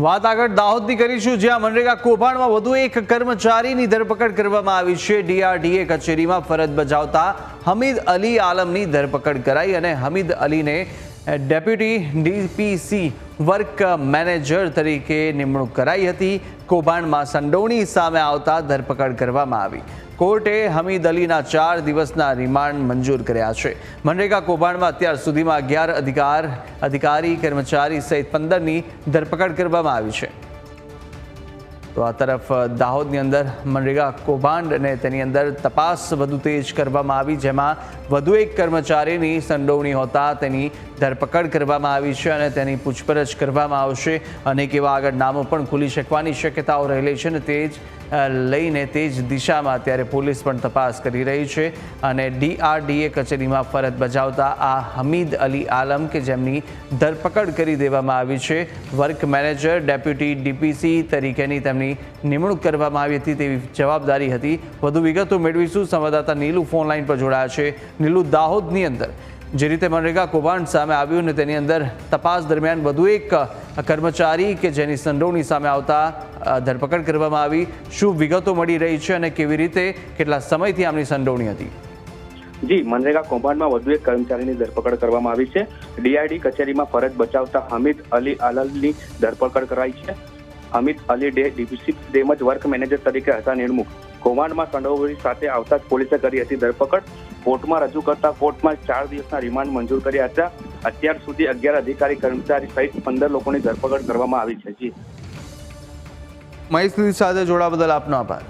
વાત આગળ દાહોદની કરીશું, જ્યાં મનરેગા કૌભાંડમાં વધુ એક કર્મચારીની ધરપકડ કરવામાં આવી છે। ડીઆરડીએ કચેરીમાં ફરજ બજાવતા હમીદ અલી આલમની ધરપકડ કરાઈ અને હમીદ અલીને ડેપ્યુટી ડીપીસી વર્ક મેનેજર તરીકે નિમણૂક કરાઈ હતી। કૌભાંડમાં સંડોવણી સામે આવતા ધરપકડ કરવામાં આવી। કોર્ટે હમીદ અલીના 4 દિવસના રિમાન્ડ મંજૂર કર્યા છે। મનરેગા કૌભાંડમાં અત્યાર સુધીમાં 11 અધિકારી કર્મચારી સહિત 15ની ધરપકડ કરવામાં આવી છે। તો આ તરફ દાહોદની અંદર મનરેગા કૌભાંડ અને તેની અંદર તપાસ વધુ તેજ કરવામાં આવી, જેમાં વધુ એક કર્મચારીની સંડોવણી હોતા તેની ધરપકડ કરવામાં આવી છે અને તેની પૂછપરછ કરવામાં આવશે। અનેક એવા આગળ નામો પણ ખુલી શકવાની શક્યતાઓ રહેલી છે અને તે જ લઈને તે જ દિશામાં અત્યારે પોલીસ પણ તપાસ કરી રહી છે અને ડીઆરડીએ કચેરીમાં ફરજ બજાવતા આ હમીદ અલી આલમ કે જેમની ધરપકડ કરી દેવામાં આવી છે, વર્ક મેનેજર ડેપ્યુટી ડીપીસી તરીકેની તેમની નિમણૂક કરવામાં આવી હતી તેવી જવાબદારી હતી। વધુ વિગતો મેળવીશું। સંવાદદાતા નીલુ ફોન લાઈન પર જોડાયા છે। નીલુ, દાહોદની અંદર જે રીતે મનરેગા કૌભાંડ સામે આવ્યું ને તેની અંદર તપાસ દરમિયાન વધુ એક કર્મચારી કે જેની સંડોવણી સામે આવતા ધરપકડ કરવામાં આવી, શું વિગતો મળી રહી છે અને કેવી રીતે કેટલા સમયથી આમની સંડોવણી હતી? જી, મનરેગા કૌભાંડમાં વધુ એક કર્મચારીની ધરપકડ કરવામાં આવી છે। ડીઆરડી કચેરીમાં ફરજ બજાવતા હમીદ અલી આલમની ધરપકડ કરાઈ છે। હમીદ અલી ડીપીસી તેમજ વર્ક મેનેજર તરીકે હતા નિમણૂક। કૌભાંડમાં સંડોવણી સાથે આવતા જ પોલીસે કરી હતી ધરપકડ। કોર્ટમાં રજૂ કરતા કોર્ટમાં 4 દિવસના રિમાન્ડ મંજૂર કર્યા હતા। અત્યાર સુધી 11 અધિકારી કર્મચારી સહિત 15 લોકોની ધરપકડ કરવામાં આવી છે। જી, માહિતી સાથે જોડાવા બદલ આપનો આભાર।